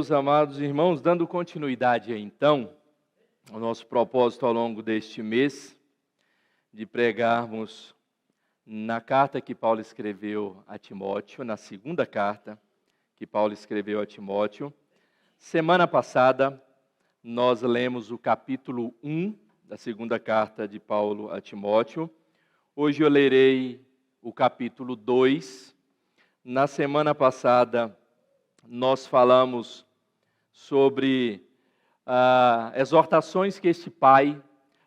meus amados irmãos, dando continuidade então ao nosso propósito ao longo deste mês, de pregarmos na carta que Paulo escreveu a Timóteo, na segunda carta que Paulo escreveu a Timóteo. Semana passada, nós lemos o capítulo 1 da segunda carta de Paulo a Timóteo. Hoje eu lerei o capítulo 2. Na semana passada, nós falamos sobre exortações que este pai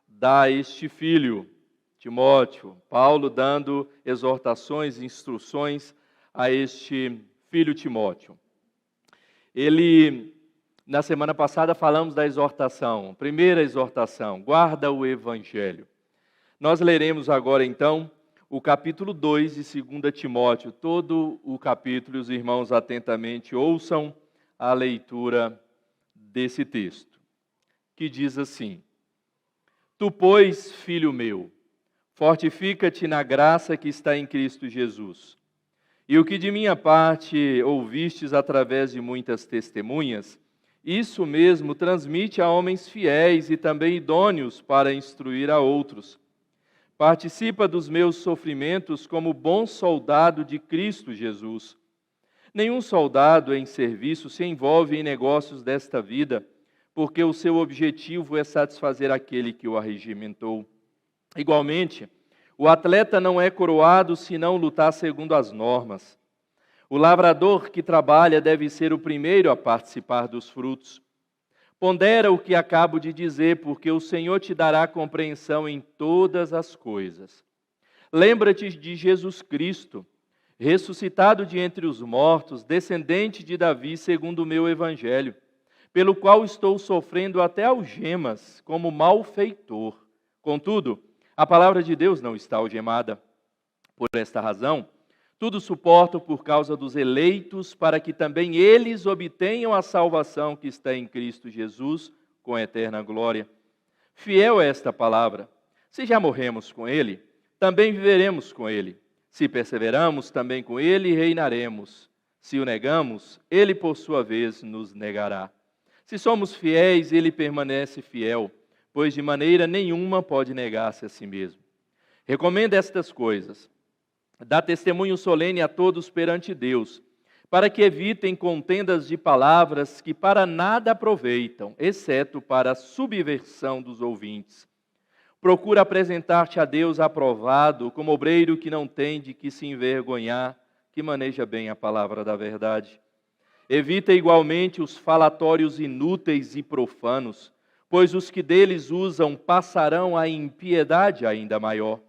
dá a este filho, Timóteo. Paulo dando exortações, instruções a este filho Timóteo. Na semana passada falamos da exortação, primeira exortação, guarda o evangelho. Nós leremos agora então o capítulo 2 de 2 Timóteo, todo o capítulo, os irmãos atentamente ouçam a leitura desse texto, que diz assim: Tu, pois, filho meu, fortifica-te na graça que está em Cristo Jesus. E o que de minha parte ouvistes através de muitas testemunhas, isso mesmo transmite a homens fiéis e também idôneos para instruir a outros. Participa dos meus sofrimentos como bom soldado de Cristo Jesus. Nenhum soldado em serviço se envolve em negócios desta vida, porque o seu objetivo é satisfazer aquele que o arregimentou. Igualmente, o atleta não é coroado se não lutar segundo as normas. O lavrador que trabalha deve ser o primeiro a participar dos frutos. Pondera o que acabo de dizer, porque o Senhor te dará compreensão em todas as coisas. Lembra-te de Jesus Cristo, ressuscitado de entre os mortos, descendente de Davi, segundo o meu evangelho, pelo qual estou sofrendo até algemas, como malfeitor. Contudo, a palavra de Deus não está algemada. Por esta razão, tudo suporto por causa dos eleitos, para que também eles obtenham a salvação que está em Cristo Jesus, com eterna glória. Fiel é esta palavra. Se já morremos com Ele, também viveremos com Ele. Se perseveramos, também com Ele reinaremos. Se o negamos, Ele, por sua vez, nos negará. Se somos fiéis, Ele permanece fiel, pois de maneira nenhuma pode negar-se a si mesmo. Recomendo estas coisas. Dá testemunho solene a todos perante Deus, para que evitem contendas de palavras que para nada aproveitam, exceto para a subversão dos ouvintes. Procura apresentar-te a Deus aprovado, como obreiro que não tem de que se envergonhar, que maneja bem a palavra da verdade. Evita igualmente os falatórios inúteis e profanos, pois os que deles usam passarão a impiedade ainda maior.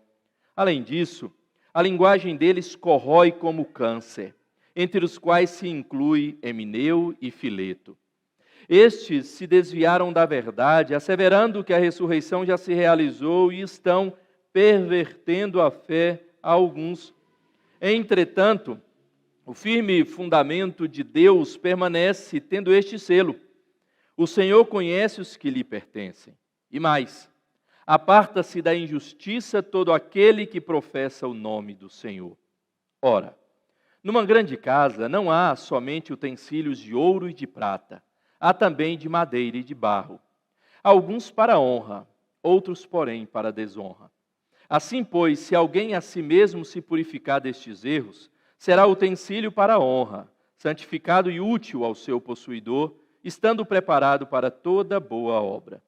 Além disso, a linguagem deles corrói como câncer, entre os quais se inclui Emineu e Fileto. Estes se desviaram da verdade, asseverando que a ressurreição já se realizou e estão pervertendo a fé a alguns. Entretanto, o firme fundamento de Deus permanece tendo este selo: o Senhor conhece os que lhe pertencem. E mais, aparta-se da injustiça todo aquele que professa o nome do Senhor. Ora, numa grande casa não há somente utensílios de ouro e de prata, há também de madeira e de barro. Alguns para honra, outros, porém, para desonra. Assim, pois, se alguém a si mesmo se purificar destes erros, será utensílio para honra, santificado e útil ao seu possuidor, estando preparado para toda boa obra.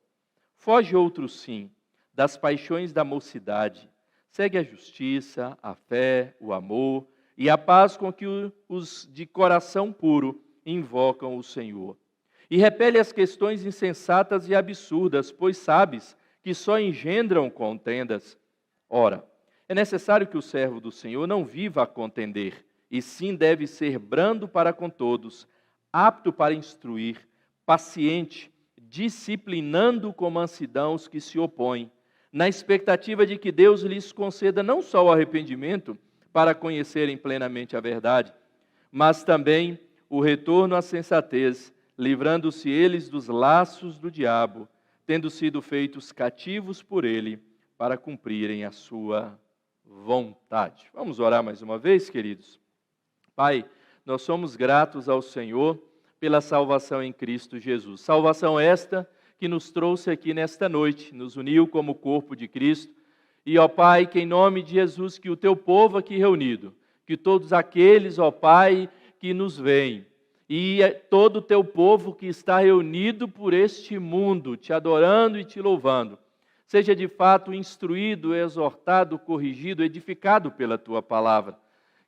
Foge outro sim das paixões da mocidade, segue a justiça, a fé, o amor e a paz com que os de coração puro invocam o Senhor. E repele as questões insensatas e absurdas, pois sabes que só engendram contendas. Ora, é necessário que o servo do Senhor não viva a contender, e sim deve ser brando para com todos, apto para instruir, paciente, disciplinando com mansidão os que se opõem, na expectativa de que Deus lhes conceda não só o arrependimento para conhecerem plenamente a verdade, mas também o retorno à sensatez, livrando-se eles dos laços do diabo, tendo sido feitos cativos por ele, para cumprirem a sua vontade. Vamos orar mais uma vez, queridos? Pai, nós somos gratos ao Senhor pela salvação em Cristo Jesus. Salvação esta que nos trouxe aqui nesta noite, nos uniu como corpo de Cristo. E, ó Pai, que em nome de Jesus, que o teu povo aqui reunido, que todos aqueles, ó Pai, que nos veem, e todo o teu povo que está reunido por este mundo, te adorando e te louvando, seja de fato instruído, exortado, corrigido, edificado pela tua palavra.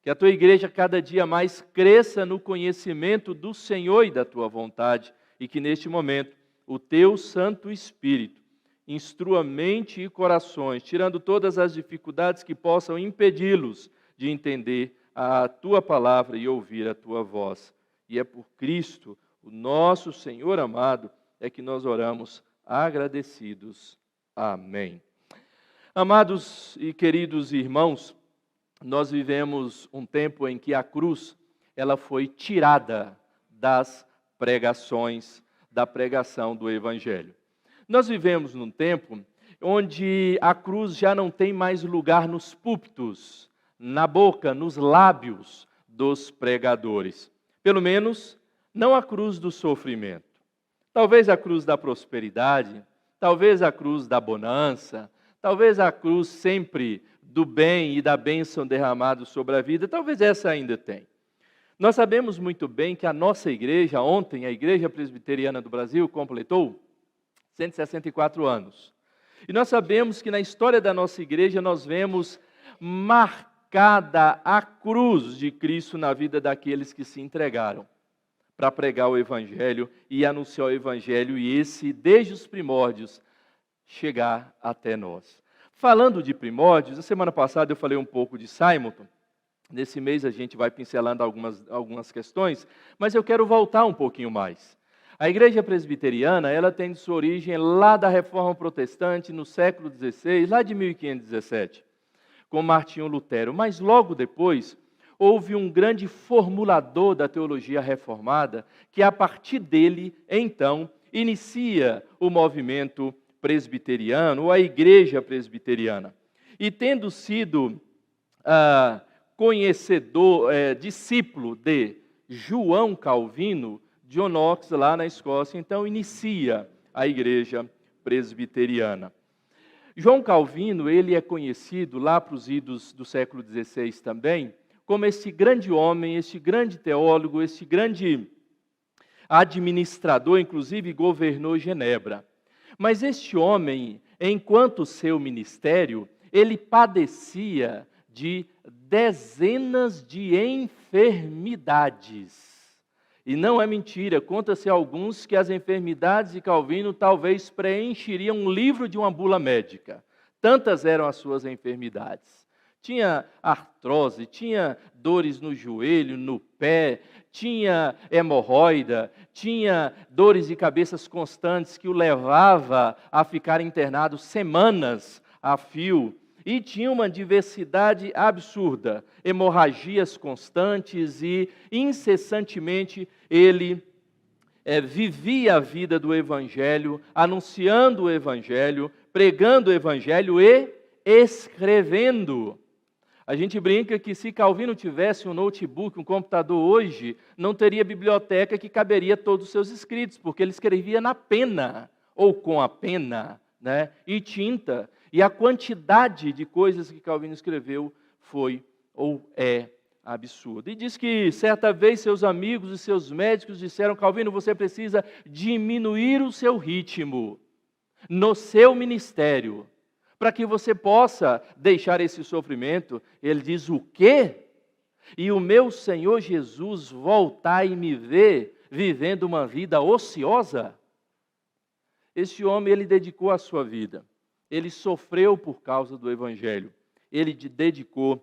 Que a tua igreja cada dia mais cresça no conhecimento do Senhor e da tua vontade, e que neste momento o teu Santo Espírito instrua mente e corações, tirando todas as dificuldades que possam impedi-los de entender a tua palavra e ouvir a tua voz. E é por Cristo, o nosso Senhor amado, é que nós oramos agradecidos. Amém. Amados e queridos irmãos, nós vivemos um tempo em que a cruz ela foi tirada das pregações, da pregação do Evangelho. Nós vivemos num tempo onde a cruz já não tem mais lugar nos púlpitos, na boca, nos lábios dos pregadores. Pelo menos, não a cruz do sofrimento. Talvez a cruz da prosperidade, talvez a cruz da bonança, talvez a cruz sempre do bem e da bênção derramado sobre a vida, talvez essa ainda tenha. Nós sabemos muito bem que a nossa igreja, ontem, a Igreja Presbiteriana do Brasil, completou 164 anos. E nós sabemos que na história da nossa igreja nós vemos marcada a cruz de Cristo na vida daqueles que se entregaram para pregar o Evangelho e anunciar o Evangelho, e esse, desde os primórdios, chegar até nós. Falando de primórdios, a semana passada eu falei um pouco de Simonton. Nesse mês a gente vai pincelando algumas questões, mas eu quero voltar um pouquinho mais. A Igreja Presbiteriana, ela tem sua origem lá da Reforma Protestante, no século XVI, lá de 1517, com Martinho Lutero. Mas logo depois, houve um grande formulador da teologia reformada, que a partir dele, então, inicia o movimento presbiteriano, ou a Igreja Presbiteriana. E tendo sido discípulo de João Calvino, John Knox, lá na Escócia, então inicia a Igreja Presbiteriana. João Calvino, ele é conhecido lá para os idos do século XVI também, como esse grande homem, esse grande teólogo, esse grande administrador, inclusive governou Genebra. Mas este homem, enquanto seu ministério, ele padecia de dezenas de enfermidades. E não é mentira, conta-se a alguns que as enfermidades de Calvino talvez preencheriam um livro de uma bula médica. Tantas eram as suas enfermidades. Tinha artrose, tinha dores no joelho, no pé, tinha hemorroida, tinha dores de cabeças constantes que o levava a ficar internado semanas a fio. E tinha uma diversidade absurda, hemorragias constantes e incessantemente ele vivia a vida do Evangelho, anunciando o Evangelho, pregando o Evangelho e escrevendo. A gente brinca que se Calvino tivesse um notebook, um computador hoje, não teria biblioteca que caberia todos os seus escritos, porque ele escrevia na pena, ou com a pena, né, e tinta. E a quantidade de coisas que Calvino escreveu foi ou é absurda. E diz que certa vez seus amigos e seus médicos disseram: Calvino, você precisa diminuir o seu ritmo no seu ministério, para que você possa deixar esse sofrimento. Ele diz: o quê? E o meu Senhor Jesus voltar e me ver vivendo uma vida ociosa? Esse homem, ele dedicou a sua vida. Ele sofreu por causa do Evangelho. Ele dedicou,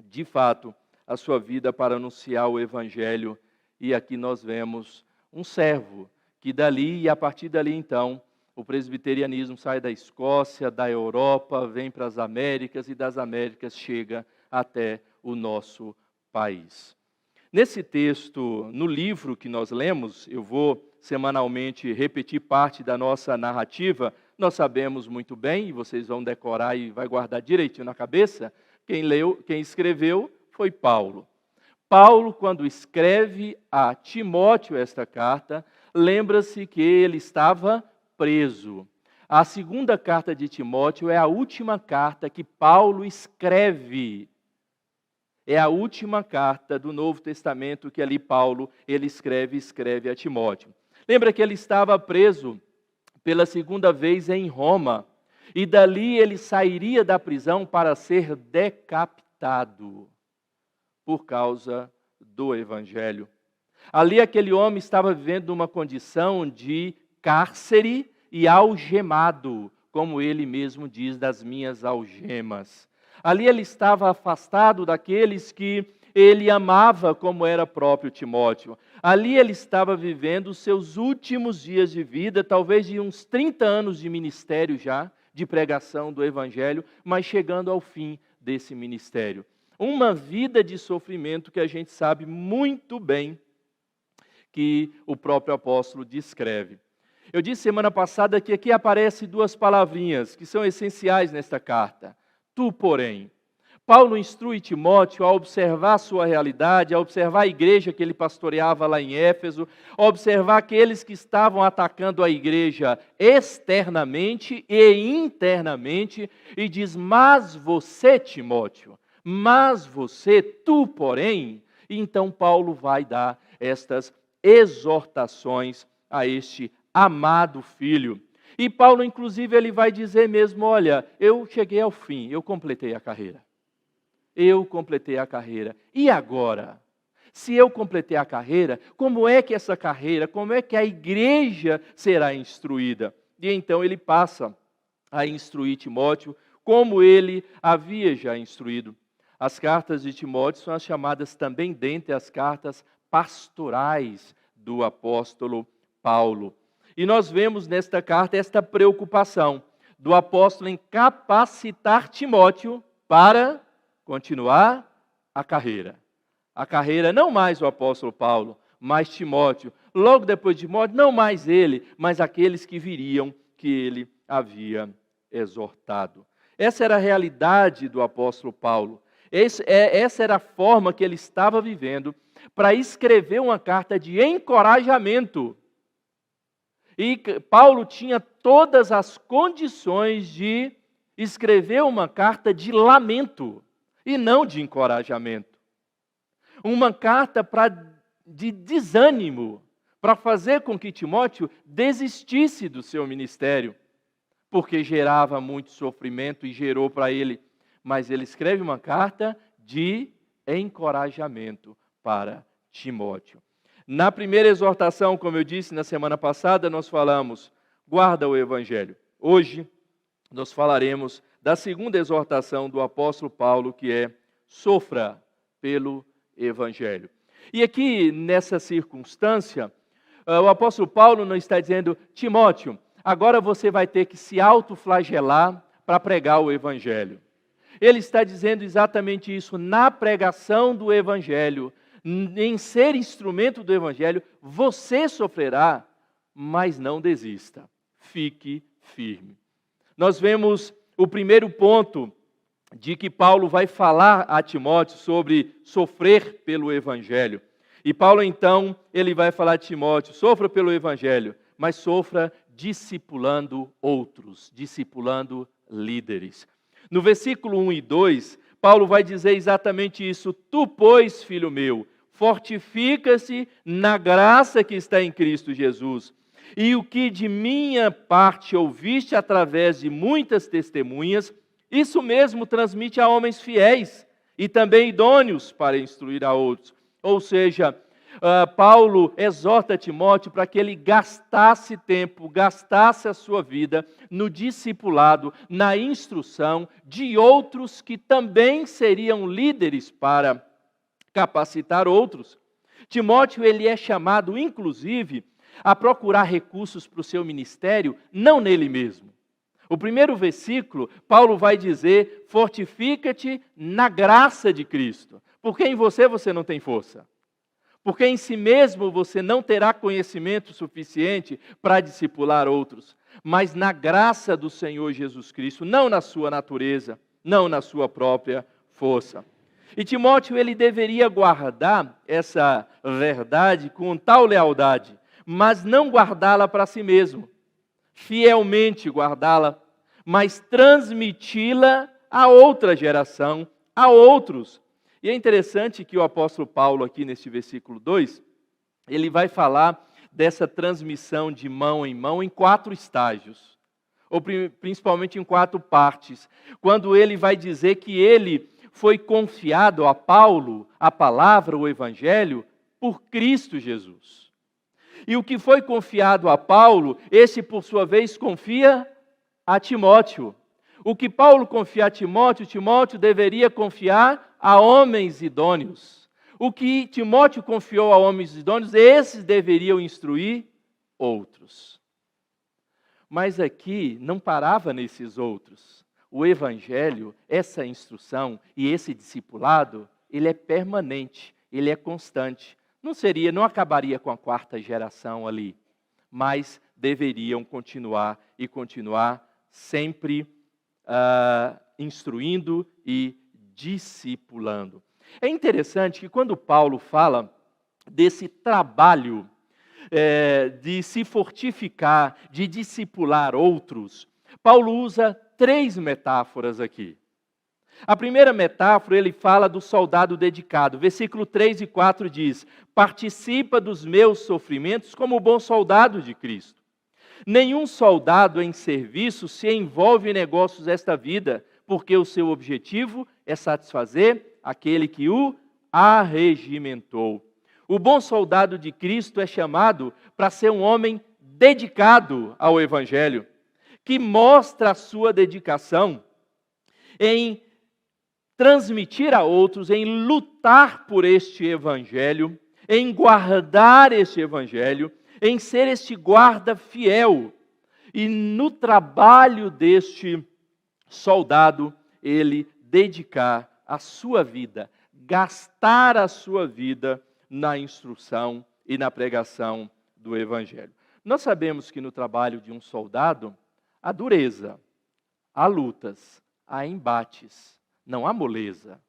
de fato, a sua vida para anunciar o Evangelho. E aqui nós vemos um servo que dali, e a partir dali então, o presbiterianismo sai da Escócia, da Europa, vem para as Américas e das Américas chega até o nosso país. Nesse texto, no livro que nós lemos, eu vou semanalmente repetir parte da nossa narrativa. Nós sabemos muito bem, e vocês vão decorar e vai guardar direitinho na cabeça, quem escreveu foi Paulo. Paulo, quando escreve a Timóteo esta carta, lembra-se que ele estava preso. A segunda carta de Timóteo é a última carta que Paulo escreve. É a última carta do Novo Testamento que ali Paulo ele escreve a Timóteo. Lembra que ele estava preso pela segunda vez em Roma, e dali ele sairia da prisão para ser decapitado por causa do Evangelho. Ali aquele homem estava vivendo uma condição de cárcere e algemado, como ele mesmo diz, das minhas algemas. Ali ele estava afastado daqueles que ele amava, como era próprio Timóteo. Ali ele estava vivendo os seus últimos dias de vida, talvez de uns 30 anos de ministério já, de pregação do Evangelho, mas chegando ao fim desse ministério. Uma vida de sofrimento que a gente sabe muito bem que o próprio apóstolo descreve. Eu disse semana passada que aqui aparecem duas palavrinhas que são essenciais nesta carta. Tu, porém. Paulo instrui Timóteo a observar a sua realidade, a observar a igreja que ele pastoreava lá em Éfeso, a observar aqueles que estavam atacando a igreja externamente e internamente, e diz, mas você, Timóteo, mas você, tu, porém. E então Paulo vai dar estas exortações a este amado filho. E Paulo, inclusive, ele vai dizer mesmo, olha, eu cheguei ao fim, eu completei a carreira. Eu completei a carreira. E agora? Se eu completei a carreira, como é que essa carreira, como é que a igreja será instruída? E então ele passa a instruir Timóteo, como ele havia já instruído. As cartas de Timóteo são as chamadas também dentre as cartas pastorais do apóstolo Paulo. E nós vemos nesta carta esta preocupação do apóstolo em capacitar Timóteo para continuar a carreira. A carreira não mais o apóstolo Paulo, mas Timóteo. Logo depois de Timóteo, não mais ele, mas aqueles que viriam que ele havia exortado. Essa era a realidade do apóstolo Paulo. Essa era a forma que ele estava vivendo para escrever uma carta de encorajamento. E Paulo tinha todas as condições de escrever uma carta de lamento e não de encorajamento. Uma carta de desânimo, para fazer com que Timóteo desistisse do seu ministério, porque gerava muito sofrimento e gerou para ele. Mas ele escreve uma carta de encorajamento para Timóteo. Na primeira exortação, como eu disse na semana passada, nós falamos, guarda o Evangelho. Hoje, nós falaremos da segunda exortação do apóstolo Paulo, que é, sofra pelo Evangelho. E aqui, nessa circunstância, o apóstolo Paulo não está dizendo, Timóteo, agora você vai ter que se autoflagelar para pregar o Evangelho. Ele está dizendo exatamente isso, na pregação do Evangelho, em ser instrumento do Evangelho, você sofrerá, mas não desista. Fique firme. Nós vemos o primeiro ponto de que Paulo vai falar a Timóteo sobre sofrer pelo Evangelho. E Paulo, então, ele vai falar a Timóteo, sofra pelo Evangelho, mas sofra discipulando outros, discipulando líderes. No versículo 1 e 2, Paulo vai dizer exatamente isso. Tu, pois, filho meu, fortifica-se na graça que está em Cristo Jesus. E o que de minha parte ouviste através de muitas testemunhas, isso mesmo transmite a homens fiéis e também idôneos para instruir a outros. Ou seja, Paulo exorta Timóteo para que ele gastasse tempo, gastasse a sua vida no discipulado, na instrução de outros que também seriam líderes para capacitar outros. Timóteo, ele é chamado, inclusive, a procurar recursos para o seu ministério, não nele mesmo. O primeiro versículo, Paulo vai dizer, fortifica-te na graça de Cristo, porque em você não tem força. Porque em si mesmo você não terá conhecimento suficiente para discipular outros, mas na graça do Senhor Jesus Cristo, não na sua natureza, não na sua própria força. E Timóteo, ele deveria guardar essa verdade com tal lealdade, mas não guardá-la para si mesmo, fielmente guardá-la, mas transmiti-la a outra geração, a outros. E é interessante que o apóstolo Paulo, aqui neste versículo 2, ele vai falar dessa transmissão de mão em 4 estágios, ou principalmente em 4 partes, quando ele vai dizer que ele foi confiado a Paulo, a palavra, o evangelho, por Cristo Jesus. E o que foi confiado a Paulo, esse por sua vez confia a Timóteo. O que Paulo confia a Timóteo, Timóteo deveria confiar a homens idôneos. O que Timóteo confiou a homens idôneos, esses deveriam instruir outros. Mas aqui não parava nesses outros. O evangelho, essa instrução e esse discipulado, ele é permanente, ele é constante. Não acabaria com a 4ª geração ali, mas deveriam continuar sempre instruindo e discipulando. É interessante que quando Paulo fala desse trabalho de se fortificar, de discipular outros, Paulo usa 3 metáforas aqui. A primeira metáfora, ele fala do soldado dedicado. Versículo 3 e 4 diz: participa dos meus sofrimentos como bom soldado de Cristo. Nenhum soldado em serviço se envolve em negócios desta vida, porque o seu objetivo é satisfazer aquele que o arregimentou. O bom soldado de Cristo é chamado para ser um homem dedicado ao evangelho, que mostra a sua dedicação em transmitir a outros, em lutar por este evangelho, em guardar este evangelho, em ser este guarda fiel. E no trabalho deste soldado, ele dedicar a sua vida, gastar a sua vida na instrução e na pregação do evangelho. Nós sabemos que no trabalho de um soldado, há dureza, há lutas, há embates, não há moleza.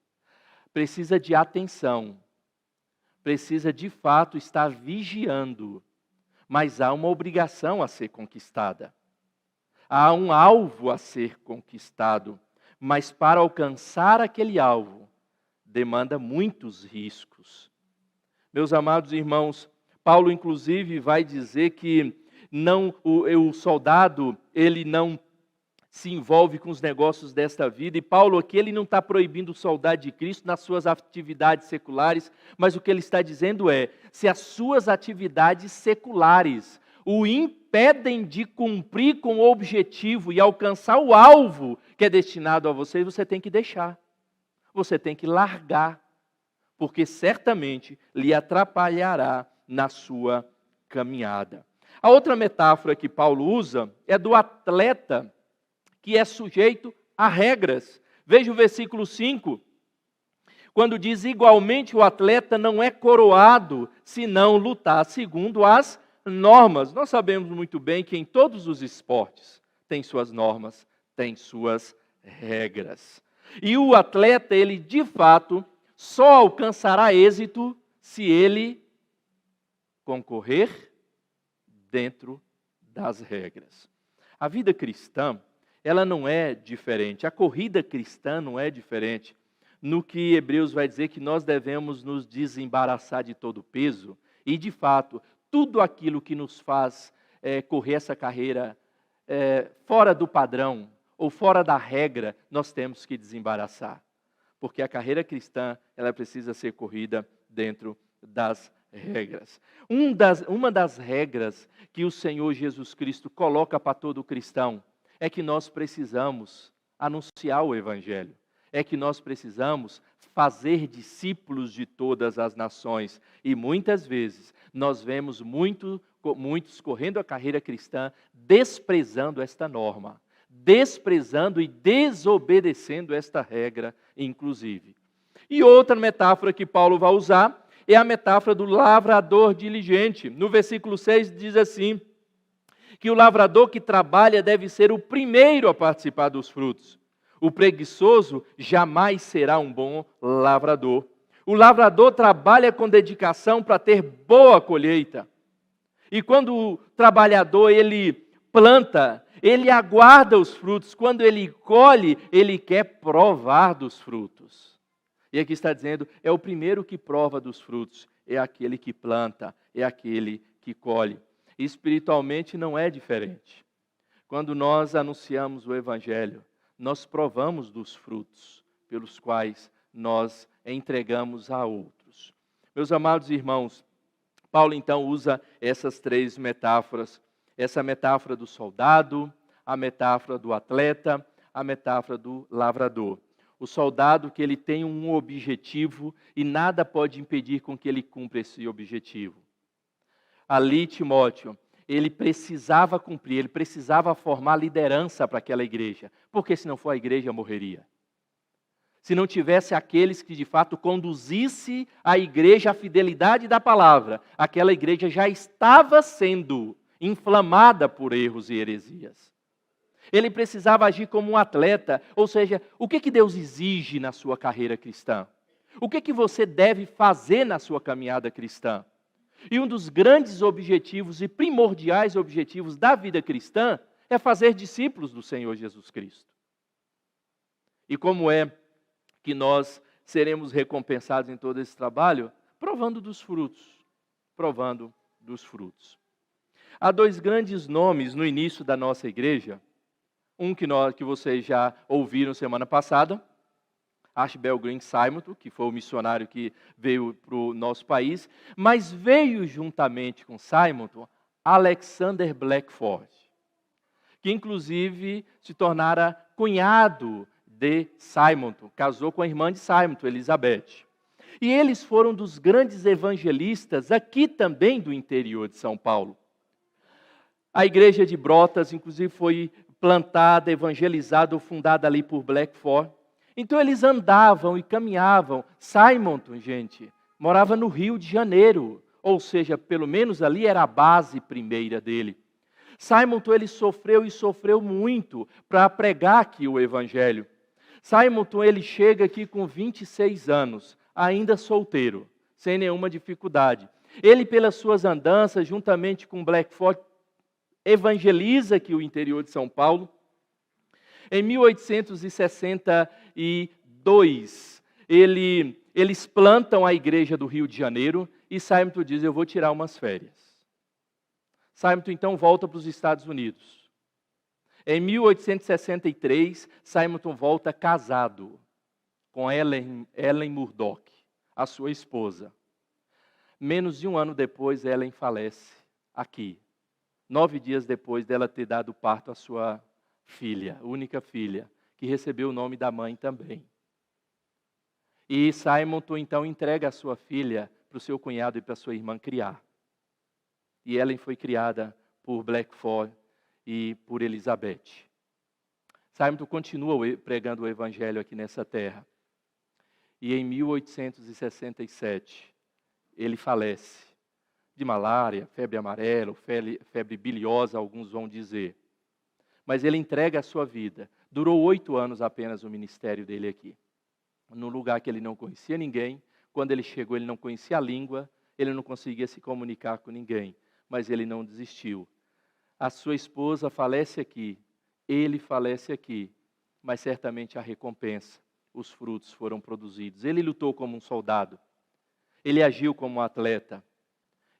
Precisa de atenção, precisa de fato estar vigiando, mas há uma obrigação a ser conquistada. Há um alvo a ser conquistado, mas para alcançar aquele alvo, demanda muitos riscos. Meus amados irmãos, Paulo inclusive vai dizer que o soldado, ele não se envolve com os negócios desta vida, e Paulo aqui, ele não está proibindo o soldado de Cristo nas suas atividades seculares, mas o que ele está dizendo é, se as suas atividades seculares o impedem de cumprir com o objetivo e alcançar o alvo que é destinado a você, você tem que deixar, você tem que largar, porque certamente lhe atrapalhará na sua caminhada. A outra metáfora que Paulo usa é do atleta que é sujeito a regras. Veja o versículo 5, quando diz: igualmente o atleta não é coroado se não lutar segundo as normas. Nós sabemos muito bem que em todos os esportes tem suas normas, tem suas regras. E o atleta, ele de fato só alcançará êxito se ele concorrer dentro das regras. A vida cristã, ela não é diferente. A corrida cristã não é diferente. No que Hebreus vai dizer que nós devemos nos desembaraçar de todo o peso. E, de fato, tudo aquilo que nos faz correr essa carreira fora do padrão ou fora da regra, nós temos que desembaraçar. Porque a carreira cristã, ela precisa ser corrida dentro das regras. Uma das regras que o Senhor Jesus Cristo coloca para todo cristão é que nós precisamos anunciar o evangelho. É que nós precisamos fazer discípulos de todas as nações. E muitas vezes nós vemos muitos correndo a carreira cristã desprezando esta norma, desprezando e desobedecendo esta regra, inclusive. E outra metáfora que Paulo vai usar é a metáfora do lavrador diligente. No versículo 6 diz assim, que o lavrador que trabalha deve ser o primeiro a participar dos frutos. O preguiçoso jamais será um bom lavrador. O lavrador trabalha com dedicação para ter boa colheita. E quando o trabalhador ele planta, ele aguarda os frutos. Quando ele colhe, ele quer provar dos frutos. E aqui está dizendo, é o primeiro que prova dos frutos, é aquele que planta, é aquele que colhe. Espiritualmente não é diferente. Quando nós anunciamos o Evangelho, nós provamos dos frutos pelos quais nós entregamos a outros. Meus amados irmãos, Paulo então usa essas três metáforas. Essa metáfora do soldado, a metáfora do atleta, a metáfora do lavrador. O soldado que ele tem um objetivo e nada pode impedir com que ele cumpra esse objetivo. Ali, Timóteo, ele precisava cumprir, ele precisava formar liderança para aquela igreja, porque se não for a igreja morreria. Se não tivesse aqueles que de fato conduzisse a igreja à fidelidade da palavra, aquela igreja já estava sendo inflamada por erros e heresias. Ele precisava agir como um atleta, ou seja, o que Deus exige na sua carreira cristã? O que você deve fazer na sua caminhada cristã? E um dos grandes objetivos e primordiais objetivos da vida cristã é fazer discípulos do Senhor Jesus Cristo. E como é que nós seremos recompensados em todo esse trabalho? Provando dos frutos. Provando dos frutos. Há dois grandes nomes no início da nossa igreja. Um que vocês já ouviram semana passada, Ashbel Green Simonton, que foi o missionário que veio para o nosso país, mas veio juntamente com Simonton Alexander Blackford, que inclusive se tornara cunhado de Simonton, casou com a irmã de Simonton, Elizabeth. E eles foram dos grandes evangelistas aqui também do interior de São Paulo. A igreja de Brotas, inclusive, foi plantada, evangelizada ou fundada ali por Blackford. Então eles andavam e caminhavam. Simonton, gente, morava no Rio de Janeiro, ou seja, pelo menos ali era a base primeira dele. Simonton, ele sofreu e sofreu muito para pregar aqui o evangelho. Simonton, ele chega aqui com 26 anos, ainda solteiro, sem nenhuma dificuldade. Ele, pelas suas andanças, juntamente com Blackford, evangeliza aqui o interior de São Paulo. Em 1862, eles plantam a igreja do Rio de Janeiro e Simonton diz, eu vou tirar umas férias. Simonton então volta para os Estados Unidos. Em 1863, Simonton volta casado com Ellen Murdoch, a sua esposa. Menos de um ano depois, Ellen falece aqui. 9 dias depois dela ter dado parto à sua filha, única filha, que recebeu o nome da mãe também. E Simonton então entrega a sua filha para o seu cunhado e para a sua irmã criar. E Ellen foi criada por Blackford e por Elizabeth. Simonton continua pregando o evangelho aqui nessa terra. E em 1867, ele falece. De malária, febre amarela, febre biliosa, alguns vão dizer. Mas ele entrega a sua vida. Durou 8 anos apenas o ministério dele aqui. Num lugar que ele não conhecia ninguém. Quando ele chegou, ele não conhecia a língua. Ele não conseguia se comunicar com ninguém. Mas ele não desistiu. A sua esposa falece aqui. Ele falece aqui. Mas certamente a recompensa, os frutos foram produzidos. Ele lutou como um soldado. Ele agiu como um atleta.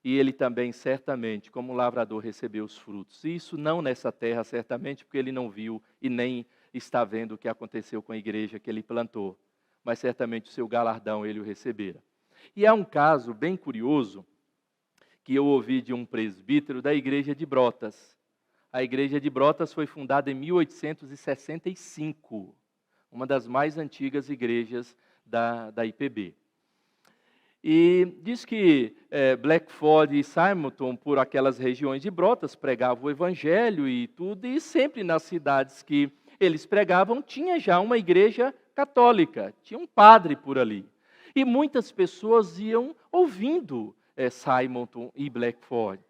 E ele também, certamente, como lavrador, recebeu os frutos. Isso não nessa terra, certamente, porque ele não viu e nem está vendo o que aconteceu com a igreja que ele plantou. Mas certamente o seu galardão ele o recebera. E há um caso bem curioso que eu ouvi de um presbítero da igreja de Brotas. A igreja de Brotas foi fundada em 1865, uma das mais antigas igrejas da IPB. E diz que Blackford e Simonton, por aquelas regiões de Brotas, pregavam o evangelho e tudo, e sempre nas cidades que eles pregavam, tinha já uma igreja católica, tinha um padre por ali. E muitas pessoas iam ouvindo Simonton e Blackford.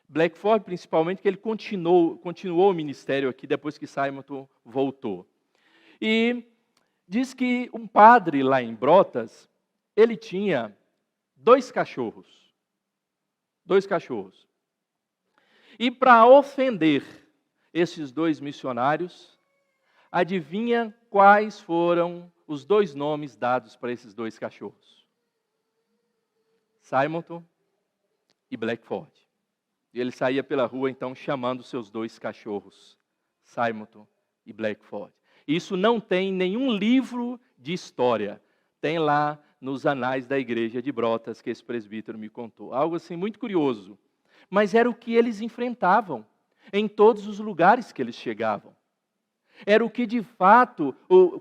Blackford, principalmente, que ele continuou o ministério aqui depois que Simonton voltou. E diz que um padre lá em Brotas, ele tinha 2 cachorros. 2 cachorros. E para ofender esses 2 missionários, adivinha quais foram os 2 nomes dados para esses 2 cachorros? Simonton e Blackford. E ele saía pela rua, então, chamando seus 2 cachorros, Simonton e Blackford. Isso não tem nenhum livro de história. Tem lá nos anais da igreja de Brotas, que esse presbítero me contou. Algo assim muito curioso. Mas era o que eles enfrentavam em todos os lugares que eles chegavam. Era o que, de fato,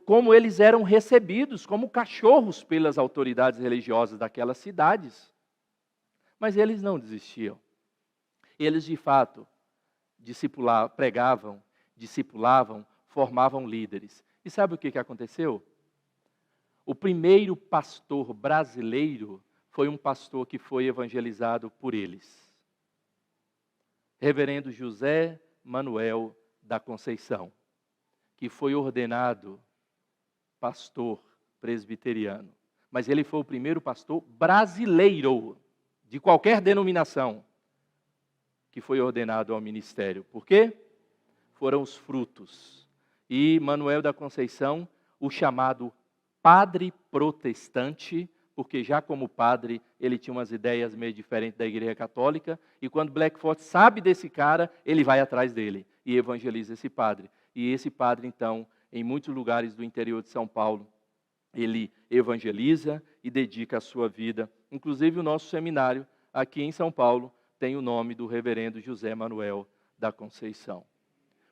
como eles eram recebidos, como cachorros pelas autoridades religiosas daquelas cidades. Mas eles não desistiam. Eles, de fato, pregavam, discipulavam, formavam líderes. E sabe o que aconteceu? O primeiro pastor brasileiro foi um pastor que foi evangelizado por eles. Reverendo José Manuel da Conceição, que foi ordenado pastor presbiteriano. Mas ele foi o primeiro pastor brasileiro, de qualquer denominação, que foi ordenado ao ministério. Por quê? Foram os frutos. E Manuel da Conceição, o chamado padre protestante, porque já como padre ele tinha umas ideias meio diferentes da igreja católica, e quando Blackford sabe desse cara, ele vai atrás dele e evangeliza esse padre. E esse padre, então, em muitos lugares do interior de São Paulo, ele evangeliza e dedica a sua vida. Inclusive o nosso seminário aqui em São Paulo tem o nome do reverendo José Manuel da Conceição.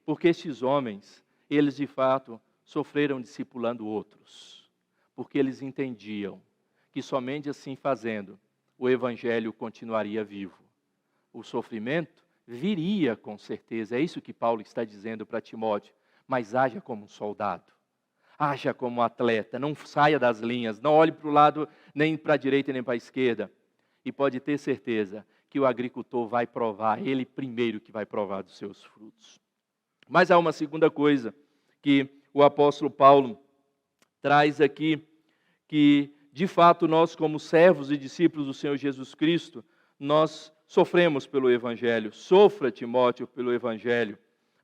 Porque estes homens, eles de fato sofreram discipulando outros, porque eles entendiam que somente assim fazendo o evangelho continuaria vivo. O sofrimento viria com certeza, é isso que Paulo está dizendo para Timóteo, mas haja como um soldado, haja como um atleta, não saia das linhas, não olhe para o lado nem para a direita nem para a esquerda, e pode ter certeza que o agricultor vai provar, ele primeiro que vai provar dos seus frutos. Mas há uma segunda coisa que o apóstolo Paulo traz aqui, que de fato nós como servos e discípulos do Senhor Jesus Cristo, nós sofremos pelo Evangelho. Sofra, Timóteo, pelo Evangelho.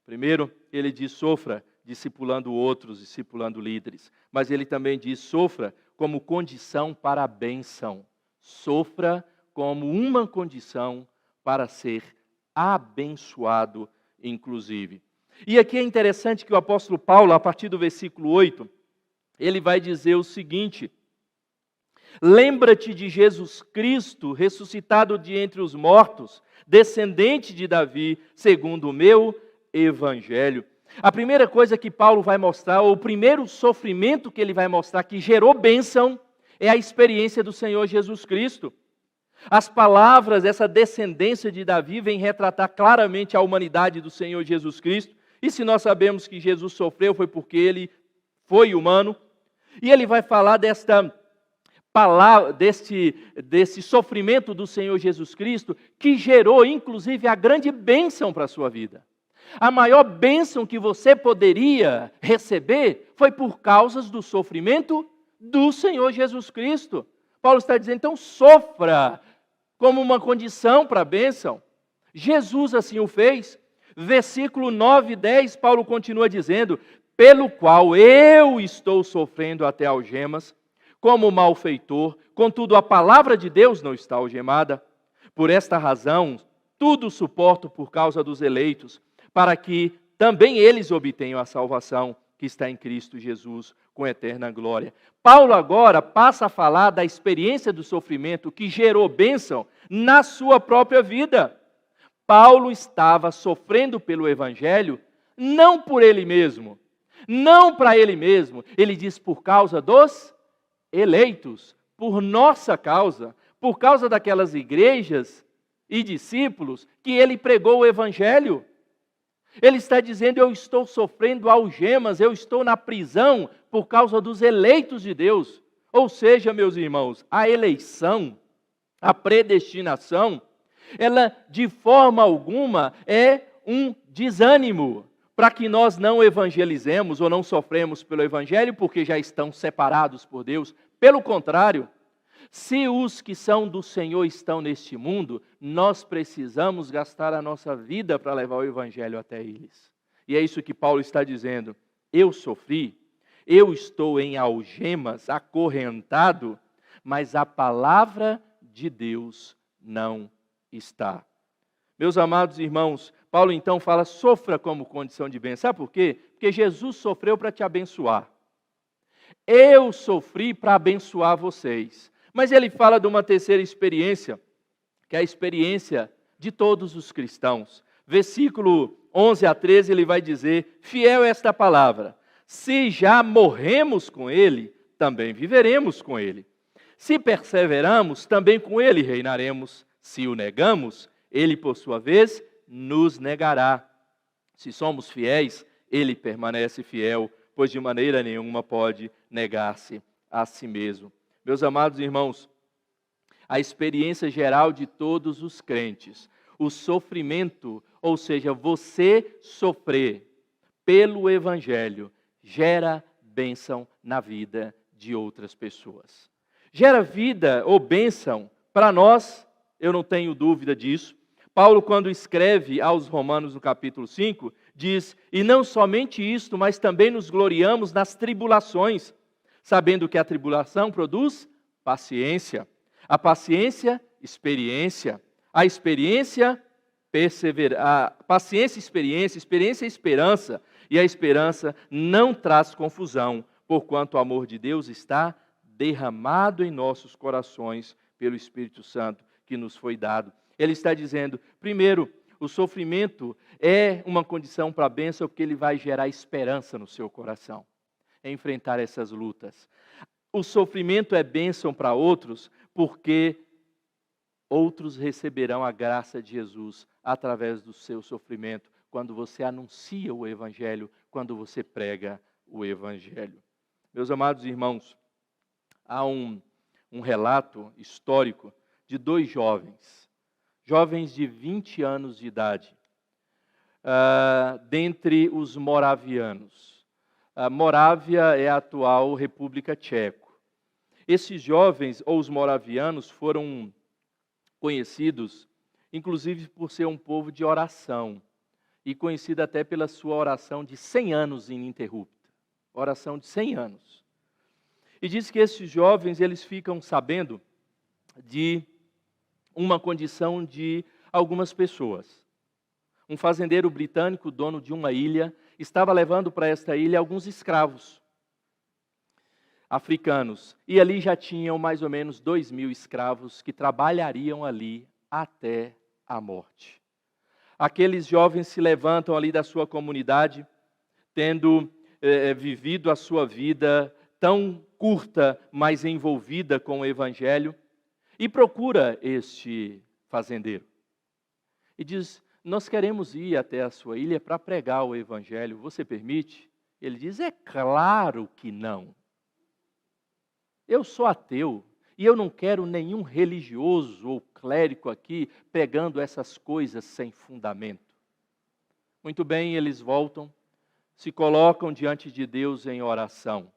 Primeiro, ele diz sofra discipulando outros, discipulando líderes. Mas ele também diz sofra como condição para a bênção. Sofra como uma condição para ser abençoado, inclusive. E aqui é interessante que o apóstolo Paulo, a partir do versículo 8, ele vai dizer o seguinte: lembra-te de Jesus Cristo, ressuscitado de entre os mortos, descendente de Davi, segundo o meu evangelho. A primeira coisa que Paulo vai mostrar, ou o primeiro sofrimento que ele vai mostrar que gerou bênção, é a experiência do Senhor Jesus Cristo. As palavras dessa descendência de Davi vêm retratar claramente a humanidade do Senhor Jesus Cristo. E se nós sabemos que Jesus sofreu, foi porque ele foi humano. E ele vai falar desta palavra, desse sofrimento do Senhor Jesus Cristo, que gerou, inclusive, a grande bênção para a sua vida. A maior bênção que você poderia receber foi por causa do sofrimento do Senhor Jesus Cristo. Paulo está dizendo, então, sofra como uma condição para a bênção. Jesus assim o fez. Versículo 9 e 10, Paulo continua dizendo, pelo qual eu estou sofrendo até algemas, como malfeitor, contudo a palavra de Deus não está algemada. Por esta razão, tudo suporto por causa dos eleitos, para que também eles obtenham a salvação que está em Cristo Jesus, com eterna glória. Paulo agora passa a falar da experiência do sofrimento que gerou bênção na sua própria vida. Paulo estava sofrendo pelo Evangelho, não por ele mesmo, não para ele mesmo. Ele diz por causa dos eleitos, por nossa causa, por causa daquelas igrejas e discípulos que ele pregou o Evangelho. Ele está dizendo, eu estou sofrendo algemas, eu estou na prisão por causa dos eleitos de Deus. Ou seja, meus irmãos, a eleição, a predestinação, ela de forma alguma é um desânimo, para que nós não evangelizemos ou não sofremos pelo evangelho, porque já estão separados por Deus. Pelo contrário, se os que são do Senhor estão neste mundo, nós precisamos gastar a nossa vida para levar o evangelho até eles. E é isso que Paulo está dizendo. Eu sofri, eu estou em algemas, acorrentado, mas a palavra de Deus não está. Meus amados irmãos, Paulo então fala, sofra como condição de bênção. Sabe por quê? Porque Jesus sofreu para te abençoar. Eu sofri para abençoar vocês. Mas ele fala de uma terceira experiência, que é a experiência de todos os cristãos. Versículo 11 a 13, ele vai dizer, fiel é esta palavra, se já morremos com ele, também viveremos com ele. Se perseveramos, também com ele reinaremos. Se o negamos, ele, por sua vez, nos negará. Se somos fiéis, ele permanece fiel, pois de maneira nenhuma pode negar-se a si mesmo. Meus amados irmãos, a experiência geral de todos os crentes, o sofrimento, ou seja, você sofrer pelo Evangelho, gera bênção na vida de outras pessoas. Gera vida ou bênção para nós, eu não tenho dúvida disso. Paulo, quando escreve aos Romanos no capítulo 5, diz, e não somente isto, mas também nos gloriamos nas tribulações, sabendo que a tribulação produz paciência. A paciência, experiência. A experiência, a paciência, experiência. Experiência, esperança. E a esperança não traz confusão, porquanto o amor de Deus está derramado em nossos corações pelo Espírito Santo que nos foi dado. Ele está dizendo, primeiro, o sofrimento é uma condição para a bênção, porque ele vai gerar esperança no seu coração, enfrentar essas lutas. O sofrimento é bênção para outros, porque outros receberão a graça de Jesus através do seu sofrimento, quando você anuncia o Evangelho, quando você prega o Evangelho. Meus amados irmãos, há um relato histórico de dois jovens de 20 anos de idade, dentre os moravianos. Morávia é a atual República Tcheca. Esses jovens, ou os moravianos, foram conhecidos, inclusive por ser um povo de oração, e conhecido até pela sua oração de 100 anos ininterrupta. Oração de 100 anos. E diz que esses jovens, eles ficam sabendo de uma condição de algumas pessoas. Um fazendeiro britânico, dono de uma ilha, estava levando para esta ilha alguns escravos africanos. E ali já tinham mais ou menos 2.000 escravos que trabalhariam ali até a morte. Aqueles jovens se levantam ali da sua comunidade, tendo vivido a sua vida tão curta, mas envolvida com o Evangelho, e procura este fazendeiro. E diz, nós queremos ir até a sua ilha para pregar o Evangelho, você permite? Ele diz, é claro que não. Eu sou ateu e eu não quero nenhum religioso ou clérigo aqui pregando essas coisas sem fundamento. Muito bem, eles voltam, se colocam diante de Deus em oração.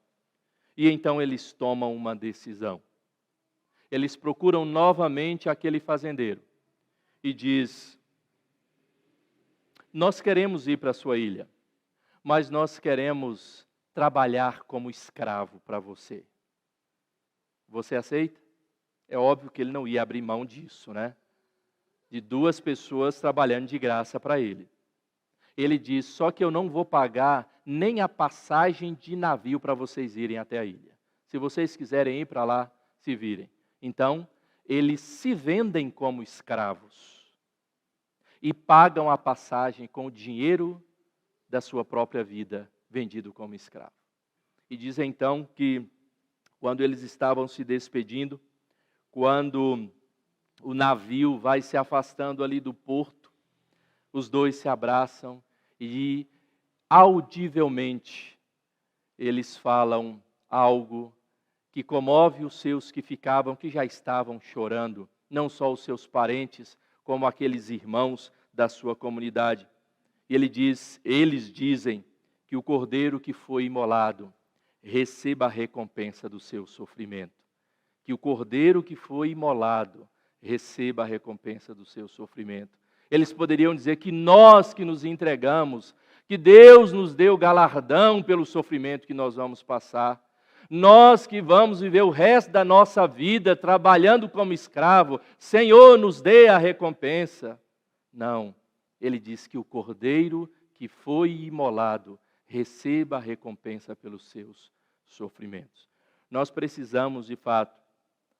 E então eles tomam uma decisão. Eles procuram novamente aquele fazendeiro e diz, nós queremos ir para a sua ilha, mas nós queremos trabalhar como escravo para você. Você aceita? É óbvio que ele não ia abrir mão disso, né? De 2 pessoas trabalhando de graça para ele. Ele diz, só que eu não vou pagar nem a passagem de navio para vocês irem até a ilha. Se vocês quiserem ir para lá, se virem. Então, eles se vendem como escravos e pagam a passagem com o dinheiro da sua própria vida, vendido como escravo. E diz então que, quando eles estavam se despedindo, quando o navio vai se afastando ali do porto, os dois se abraçam e, audivelmente, eles falam algo que comove os seus que já estavam chorando, não só os seus parentes, como aqueles irmãos da sua comunidade. E eles dizem que o cordeiro que foi imolado receba a recompensa do seu sofrimento. Que o cordeiro que foi imolado receba a recompensa do seu sofrimento. Eles poderiam dizer que nós que nos entregamos, que Deus nos deu galardão pelo sofrimento que nós vamos passar. Nós que vamos viver o resto da nossa vida trabalhando como escravo, Senhor, nos dê a recompensa. Não, ele diz que o cordeiro que foi imolado receba a recompensa pelos seus sofrimentos. Nós precisamos, de fato,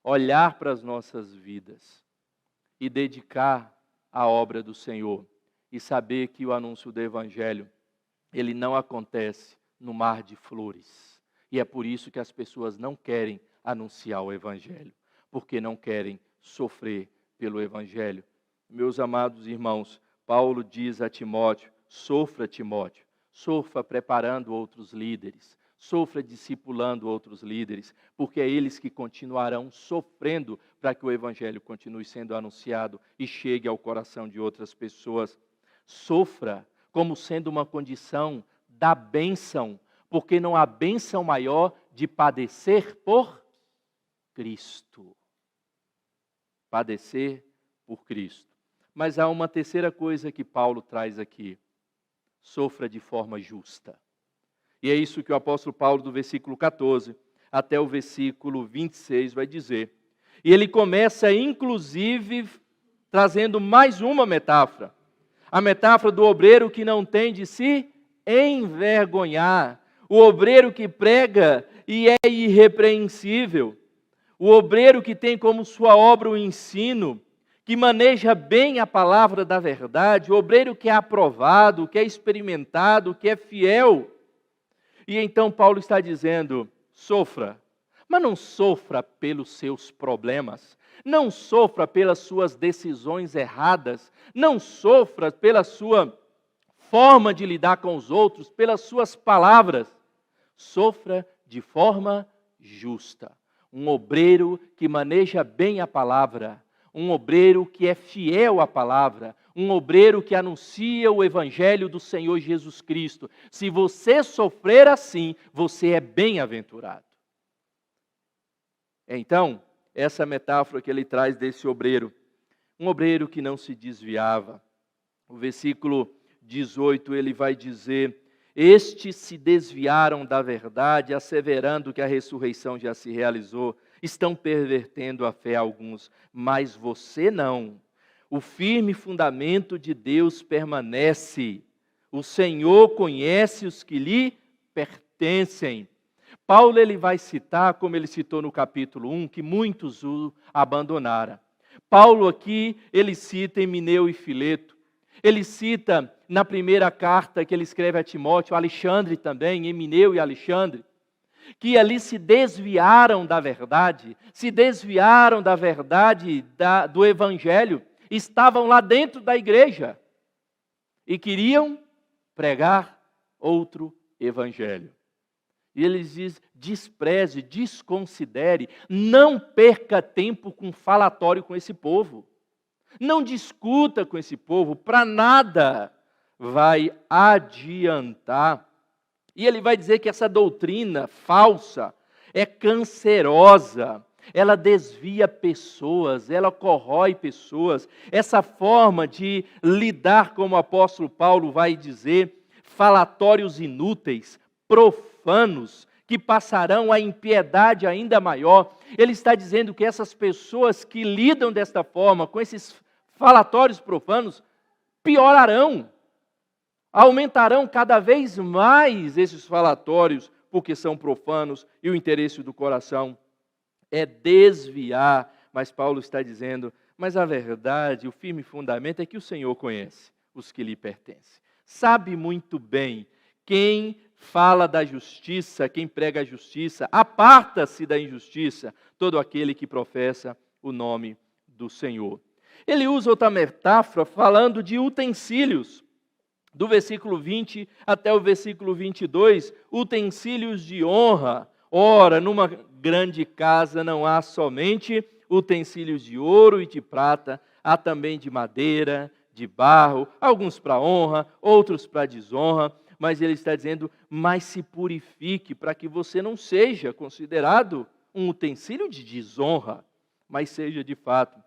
olhar para as nossas vidas e dedicar a obra do Senhor e saber que o anúncio do Evangelho, ele não acontece no mar de flores. E é por isso que as pessoas não querem anunciar o Evangelho, porque não querem sofrer pelo Evangelho. Meus amados irmãos, Paulo diz a Timóteo, Timóteo, sofra preparando outros líderes, sofra discipulando outros líderes, porque é eles que continuarão sofrendo para que o Evangelho continue sendo anunciado e chegue ao coração de outras pessoas. Sofra como sendo uma condição da bênção, porque não há bênção maior de padecer por Cristo. Padecer por Cristo. Mas há uma terceira coisa que Paulo traz aqui. Sofra de forma justa. E é isso que o apóstolo Paulo, do versículo 14 até o versículo 26, vai dizer. E ele começa, inclusive, trazendo mais uma metáfora. A metáfora do obreiro que não tem de se envergonhar. O obreiro que prega e é irrepreensível. O obreiro que tem como sua obra o ensino, que maneja bem a palavra da verdade. O obreiro que é aprovado, que é experimentado, que é fiel. E então Paulo está dizendo, sofra, mas não sofra pelos seus problemas, não sofra pelas suas decisões erradas, não sofra pela sua forma de lidar com os outros, pelas suas palavras. Sofra de forma justa. Um obreiro que maneja bem a palavra, um obreiro que é fiel à palavra, um obreiro que anuncia o Evangelho do Senhor Jesus Cristo. Se você sofrer assim, você é bem-aventurado. Então, essa metáfora que ele traz desse obreiro, um obreiro que não se desviava. O versículo 18 ele vai dizer, estes se desviaram da verdade, asseverando que a ressurreição já se realizou, estão pervertendo a fé alguns, mas você não. O firme fundamento de Deus permanece. O Senhor conhece os que lhe pertencem. Paulo ele vai citar, como ele citou no capítulo 1, que muitos o abandonaram. Paulo aqui, ele cita Emineu e Fileto. Ele cita na primeira carta que ele escreve a Timóteo, Alexandre também, Emineu e Alexandre, que ali se desviaram da verdade do Evangelho, estavam lá dentro da igreja e queriam pregar outro Evangelho. E eles dizem, despreze, desconsidere, não perca tempo com falatório com esse povo. Não discuta com esse povo, para nada vai adiantar. E ele vai dizer que essa doutrina falsa é cancerosa, ela desvia pessoas, ela corrói pessoas. Essa forma de lidar, como o apóstolo Paulo vai dizer, falatórios inúteis, profanos, que passarão a impiedade ainda maior. Ele está dizendo que essas pessoas que lidam desta forma, com esses falatórios profanos, piorarão, aumentarão cada vez mais esses falatórios, porque são profanos e o interesse do coração é desviar. Mas Paulo está dizendo, mas a verdade, o firme fundamento é que o Senhor conhece os que lhe pertencem. Sabe muito bem quem fala da justiça, quem prega a justiça, aparta-se da injustiça, todo aquele que professa o nome do Senhor. Ele usa outra metáfora falando de utensílios, do versículo 20 até o versículo 22, utensílios de honra. Ora, numa grande casa não há somente utensílios de ouro e de prata, há também de madeira, de barro, alguns para honra, outros para desonra, mas ele está dizendo, mas se purifique para que você não seja considerado um utensílio de desonra, mas seja de fato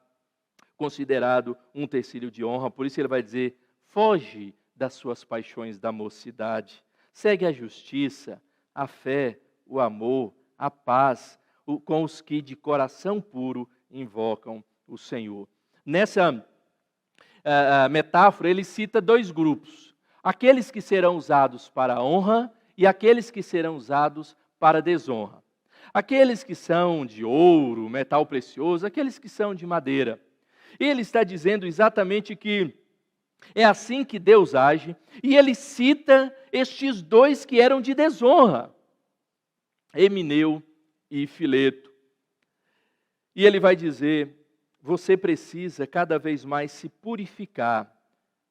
considerado um utensílio de honra. Por isso ele vai dizer, foge das suas paixões da mocidade, segue a justiça, a fé, o amor, a paz, com os que de coração puro invocam o Senhor. Nessa metáfora, ele cita dois grupos. Aqueles que serão usados para a honra e aqueles que serão usados para a desonra. Aqueles que são de ouro, metal precioso, aqueles que são de madeira. Ele está dizendo exatamente que é assim que Deus age, e ele cita estes dois que eram de desonra, Emineu e Fileto. E ele vai dizer, você precisa cada vez mais se purificar,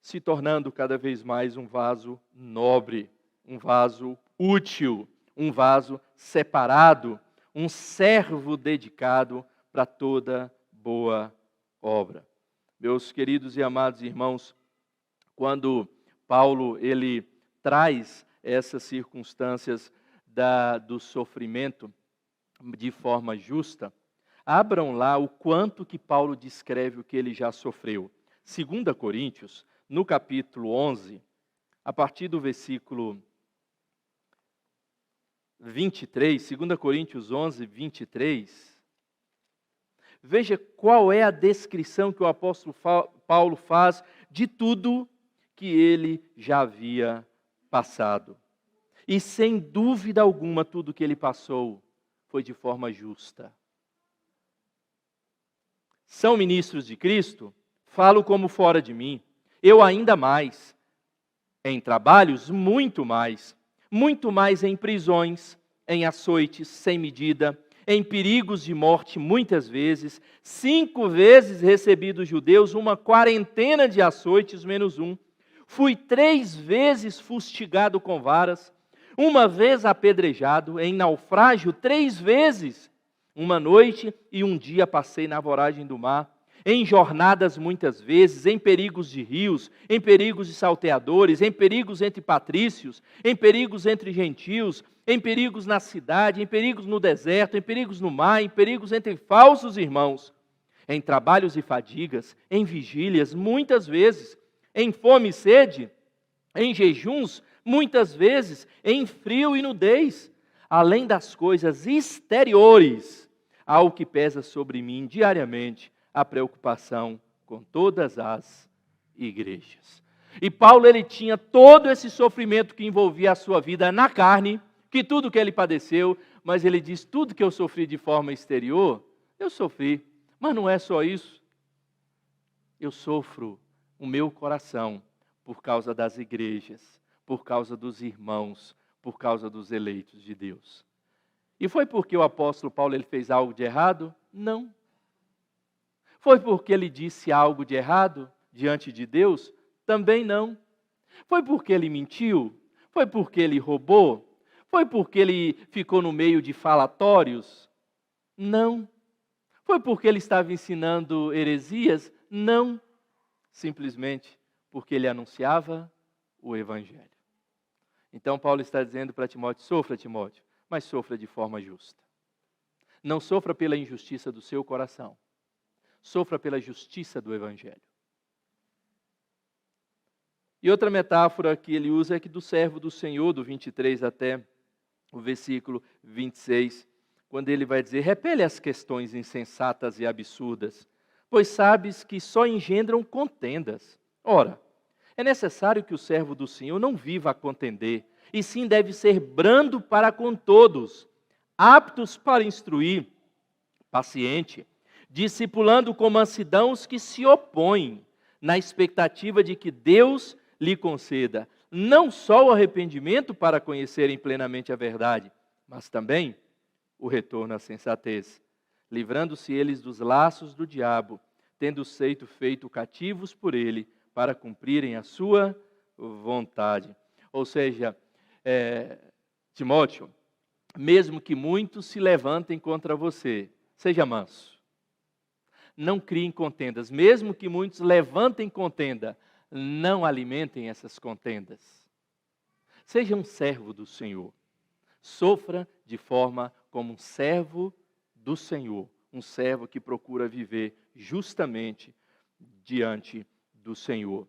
se tornando cada vez mais um vaso nobre, um vaso útil, um vaso separado, um servo dedicado para toda boa obra. Meus queridos e amados irmãos, quando Paulo ele traz essas circunstâncias do sofrimento de forma justa, abram lá o quanto que Paulo descreve o que ele já sofreu. 2 Coríntios, no capítulo 11, a partir do versículo 23, 2 Coríntios 11, 23, veja qual é a descrição que o apóstolo Paulo faz de tudo que ele já havia passado. E sem dúvida alguma, tudo que ele passou foi de forma justa. São ministros de Cristo? Falo como fora de mim. Eu ainda mais. Em trabalhos, muito mais em prisões, em açoites sem medida, em perigos de morte muitas vezes, 5 vezes recebi dos judeus uma quarentena de açoites menos um. Fui 3 vezes fustigado com varas, 1 vez apedrejado, em naufrágio 3 vezes. 1 noite e 1 dia passei na voragem do mar, em jornadas muitas vezes, em perigos de rios, em perigos de salteadores, em perigos entre patrícios, em perigos entre gentios, em perigos na cidade, em perigos no deserto, em perigos no mar, em perigos entre falsos irmãos, em trabalhos e fadigas, em vigílias muitas vezes, em fome e sede, em jejuns muitas vezes, em frio e nudez, além das coisas exteriores, ao que pesa sobre mim diariamente, a preocupação com todas as igrejas. E Paulo, ele tinha todo esse sofrimento que envolvia a sua vida na carne, que tudo que ele padeceu, mas ele diz, tudo que eu sofri de forma exterior, eu sofri, mas não é só isso. Eu sofro o meu coração por causa das igrejas, por causa dos irmãos, por causa dos eleitos de Deus. E foi porque o apóstolo Paulo ele fez algo de errado? Não. Foi porque ele disse algo de errado diante de Deus? Também não. Foi porque ele mentiu? Foi porque ele roubou? Foi porque ele ficou no meio de falatórios? Não. Foi porque ele estava ensinando heresias? Não. Simplesmente porque ele anunciava o Evangelho. Então Paulo está dizendo para Timóteo, sofra Timóteo, mas sofra de forma justa. Não sofra pela injustiça do seu coração. Sofra pela justiça do Evangelho. E outra metáfora que ele usa é que do servo do Senhor, do 23 até o versículo 26, quando ele vai dizer, repele as questões insensatas e absurdas, pois sabes que só engendram contendas. Ora, é necessário que o servo do Senhor não viva a contender, e sim deve ser brando para com todos, aptos para instruir, paciente, discipulando com mansidão os que se opõem, na expectativa de que Deus lhe conceda não só o arrependimento para conhecerem plenamente a verdade, mas também o retorno à sensatez, livrando-se eles dos laços do diabo, tendo sido feito cativos por ele, para cumprirem a sua vontade. Ou seja, Timóteo, mesmo que muitos se levantem contra você, seja manso. não criem contendas. Mesmo que muitos levantem contenda, não alimentem essas contendas. Seja um servo do Senhor. Sofra de forma como um servo do Senhor. Um servo que procura viver justamente diante do Senhor.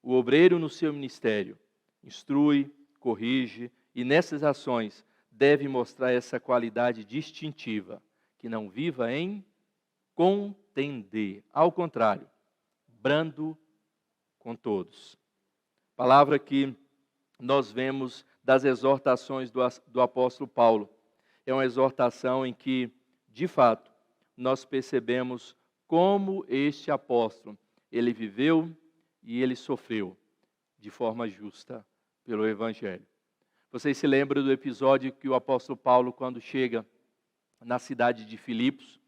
O obreiro no seu ministério instrui, corrige e nessas ações deve mostrar essa qualidade distintiva, que não viva em contender. Ao contrário, brando com todos. Palavra que nós vemos das exortações do apóstolo Paulo. É uma exortação em que, de fato, nós percebemos como este apóstolo, ele viveu e ele sofreu de forma justa pelo Evangelho. Vocês se lembram do episódio que o apóstolo Paulo, quando chega na cidade de Filipos,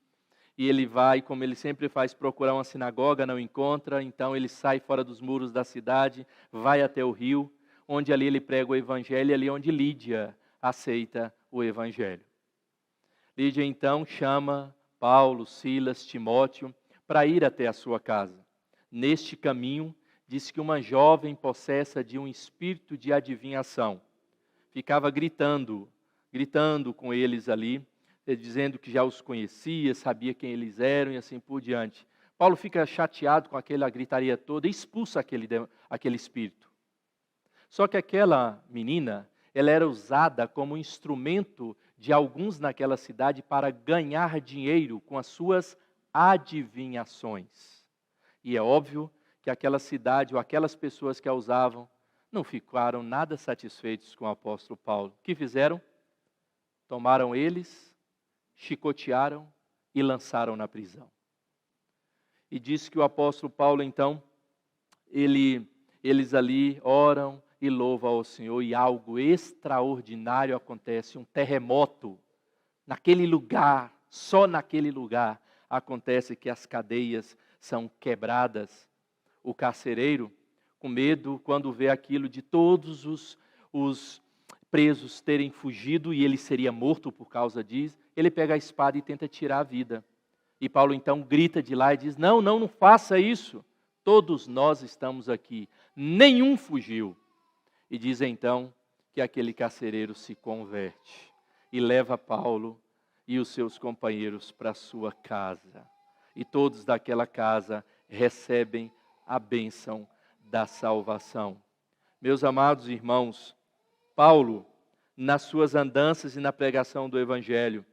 e ele vai, como ele sempre faz, procurar uma sinagoga, não encontra, então ele sai fora dos muros da cidade, vai até o rio, onde ali ele prega o Evangelho, e ali onde Lídia aceita o Evangelho. Lídia então chama Paulo, Silas, Timóteo para ir até a sua casa. Neste caminho, diz que uma jovem possessa de um espírito de adivinhação ficava gritando com eles ali, dizendo que já os conhecia, sabia quem eles eram e assim por diante. Paulo fica chateado com aquela gritaria toda e expulsa aquele espírito. Só que aquela menina, ela era usada como instrumento de alguns naquela cidade para ganhar dinheiro com as suas adivinhações. E é óbvio que aquela cidade ou aquelas pessoas que a usavam não ficaram nada satisfeitos com o apóstolo Paulo. O que fizeram? Tomaram eles, chicotearam e lançaram na prisão. E diz que o apóstolo Paulo, então, eles ali oram e louvam ao Senhor e algo extraordinário acontece, um terremoto naquele lugar, só naquele lugar acontece que as cadeias são quebradas. O carcereiro, com medo, quando vê aquilo de todos os presos terem fugido e ele seria morto por causa disso, ele pega a espada e tenta tirar a vida. E Paulo então grita de lá e diz, não faça isso. Todos nós estamos aqui, nenhum fugiu. E diz então que aquele carcereiro se converte e leva Paulo e os seus companheiros para sua casa. E todos daquela casa recebem a bênção da salvação. Meus amados irmãos, Paulo, nas suas andanças e na pregação do Evangelho,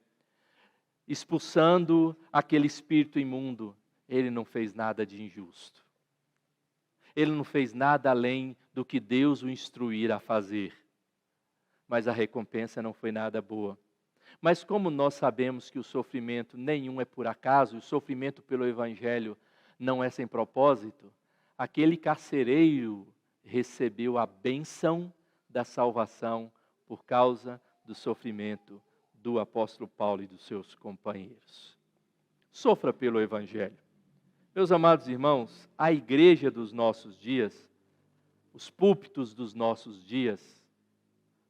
expulsando aquele espírito imundo, ele não fez nada de injusto. Ele não fez nada além do que Deus o instruir a fazer. Mas a recompensa não foi nada boa. Mas como nós sabemos que o sofrimento nenhum é por acaso, o sofrimento pelo Evangelho não é sem propósito, aquele carcereiro recebeu a bênção da salvação por causa do sofrimento do apóstolo Paulo e dos seus companheiros. Sofra pelo Evangelho. Meus amados irmãos, a igreja dos nossos dias, os púlpitos dos nossos dias,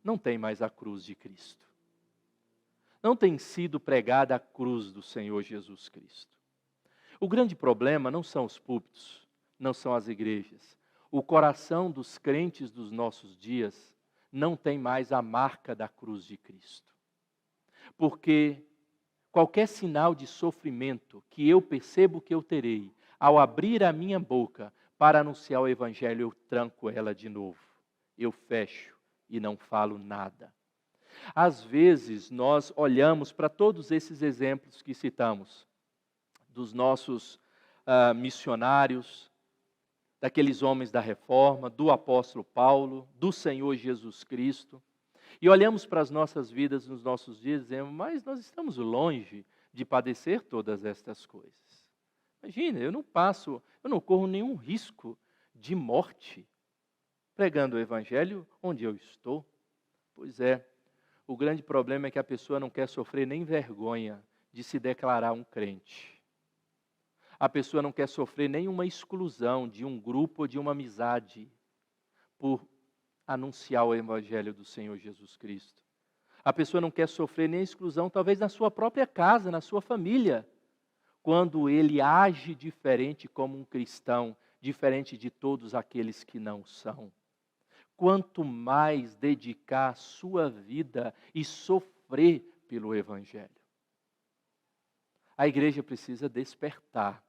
não tem mais a cruz de Cristo. Não tem sido pregada a cruz do Senhor Jesus Cristo. O grande problema não são os púlpitos, não são as igrejas. O coração dos crentes dos nossos dias não tem mais a marca da cruz de Cristo. Porque qualquer sinal de sofrimento que eu percebo que eu terei, ao abrir a minha boca para anunciar o Evangelho, eu tranco ela de novo. Eu fecho e não falo nada. Às vezes nós olhamos para todos esses exemplos que citamos, dos nossos missionários, daqueles homens da reforma, do apóstolo Paulo, do Senhor Jesus Cristo, e olhamos para as nossas vidas nos nossos dias e dizemos, mas nós estamos longe de padecer todas estas coisas. Imagina, eu não corro nenhum risco de morte pregando o Evangelho onde eu estou. Pois é, o grande problema é que a pessoa não quer sofrer nem vergonha de se declarar um crente. A pessoa não quer sofrer nenhuma exclusão de um grupo ou de uma amizade por anunciar o Evangelho do Senhor Jesus Cristo. A pessoa não quer sofrer nem exclusão, talvez na sua própria casa, na sua família, quando ele age diferente como um cristão, diferente de todos aqueles que não são. Quanto mais dedicar a sua vida e sofrer pelo Evangelho. A igreja precisa despertar,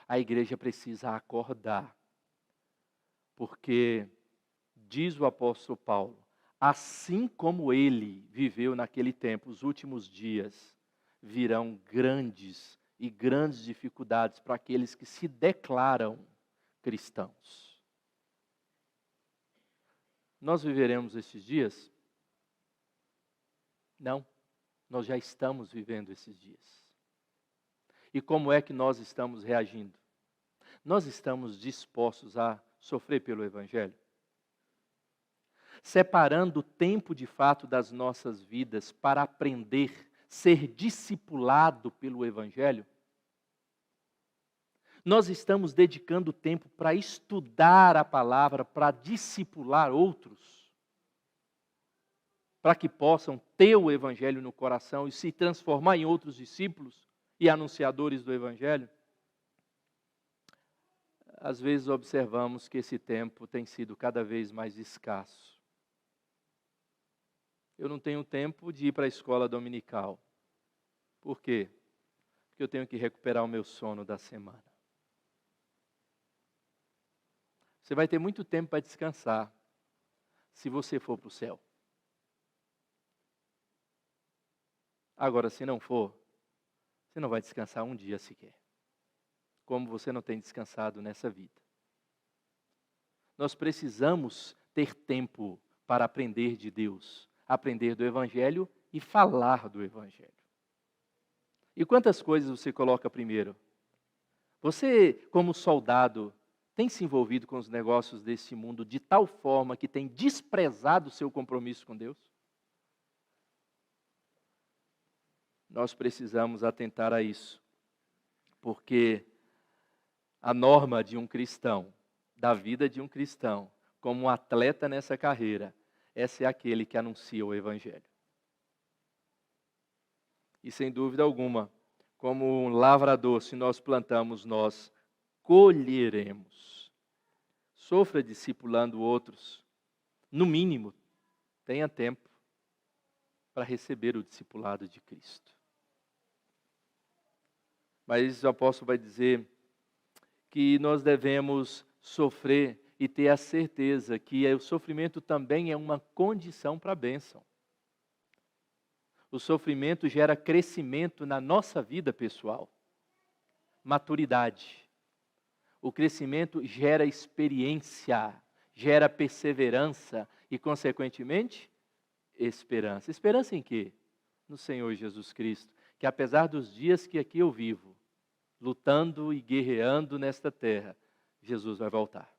a igreja precisa acordar, porque, diz o apóstolo Paulo, assim como ele viveu naquele tempo, os últimos dias, virão grandes e grandes dificuldades para aqueles que se declaram cristãos. Nós viveremos esses dias? Não, nós já estamos vivendo esses dias. E como é que nós estamos reagindo? Nós estamos dispostos a sofrer pelo Evangelho? Separando o tempo de fato das nossas vidas para aprender, ser discipulado pelo Evangelho? Nós estamos dedicando tempo para estudar a palavra, para discipular outros, para que possam ter o Evangelho no coração e se transformar em outros discípulos e anunciadores do Evangelho? Às vezes observamos que esse tempo tem sido cada vez mais escasso. Eu não tenho tempo de ir para a escola dominical. Por quê? Porque eu tenho que recuperar o meu sono da semana. Você vai ter muito tempo para descansar, se você for para o céu. Agora, se não for, você não vai descansar um dia sequer. Como você não tem descansado nessa vida. Nós precisamos ter tempo para aprender de Deus, aprender do Evangelho e falar do Evangelho. E quantas coisas você coloca primeiro? Você, como soldado, tem se envolvido com os negócios desse mundo de tal forma que tem desprezado o seu compromisso com Deus? Nós precisamos atentar a isso, porque a norma de um cristão, da vida de um cristão, como um atleta nessa carreira, esse é aquele que anuncia o Evangelho. E sem dúvida alguma, como um lavrador, se nós plantamos, nós colheremos. Sofra discipulando outros. No mínimo, tenha tempo para receber o discipulado de Cristo. Mas o apóstolo vai dizer que nós devemos sofrer e ter a certeza que o sofrimento também é uma condição para a bênção. O sofrimento gera crescimento na nossa vida pessoal, maturidade. O crescimento gera experiência, gera perseverança e, consequentemente, esperança. Esperança em quê? No Senhor Jesus Cristo, que apesar dos dias que aqui eu vivo, lutando e guerreando nesta terra, Jesus vai voltar.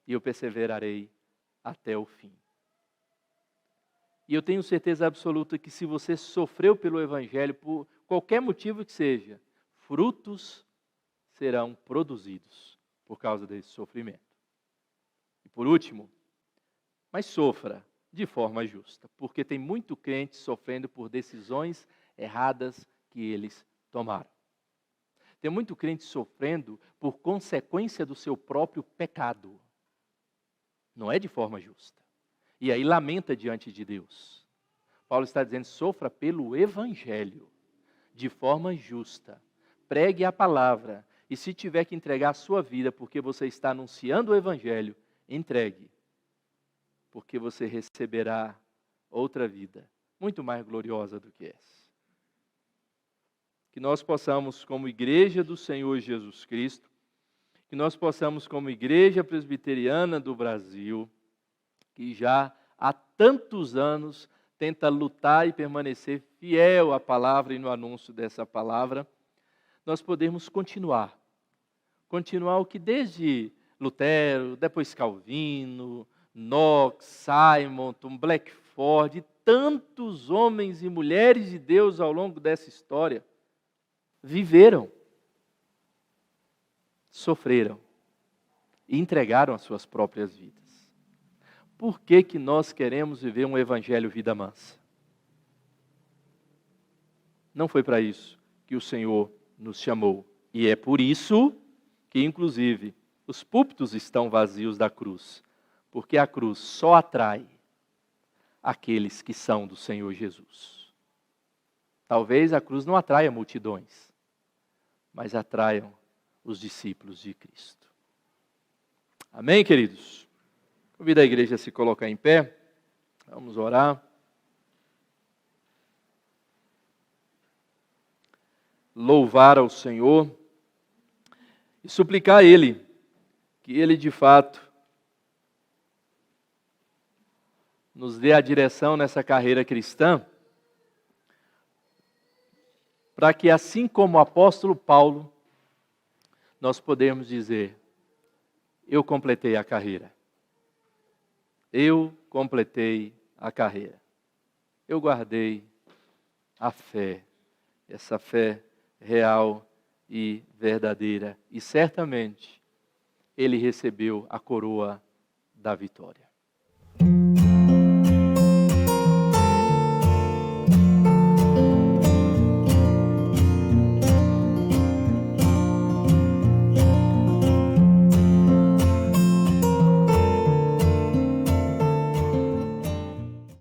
E eu perseverarei até o fim. E eu tenho certeza absoluta que se você sofreu pelo Evangelho, por qualquer motivo que seja, frutos serão produzidos por causa desse sofrimento. E por último, mas sofra de forma justa, porque tem muito crente sofrendo por decisões erradas que eles tomaram. Tem muito crente sofrendo por consequência do seu próprio pecado. Não é de forma justa. E aí lamenta diante de Deus. Paulo está dizendo, sofra pelo Evangelho, de forma justa. Pregue a palavra. E se tiver que entregar a sua vida porque você está anunciando o Evangelho, entregue. Porque você receberá outra vida, muito mais gloriosa do que essa. Que nós possamos, como igreja do Senhor Jesus Cristo, que nós possamos, como igreja presbiteriana do Brasil, que já há tantos anos tenta lutar e permanecer fiel à palavra e no anúncio dessa palavra, nós podemos continuar o que desde Lutero, depois Calvino, Knox, Simonton, Blackford, e tantos homens e mulheres de Deus ao longo dessa história, viveram, sofreram e entregaram as suas próprias vidas. Por que que nós queremos viver um evangelho vida mansa? Não foi para isso que o Senhor nos chamou. E é por isso que, inclusive, os púlpitos estão vazios da cruz, porque a cruz só atrai aqueles que são do Senhor Jesus. Talvez a cruz não atraia multidões, mas atraiam os discípulos de Cristo. Amém, queridos? Convido a igreja a se colocar em pé. Vamos orar. Louvar ao Senhor e suplicar a Ele, que Ele de fato nos dê a direção nessa carreira cristã, para que assim como o apóstolo Paulo, nós podemos dizer: eu completei a carreira. Eu completei a carreira. Eu guardei a fé, essa fé real e verdadeira. E certamente Ele recebeu a coroa da vitória.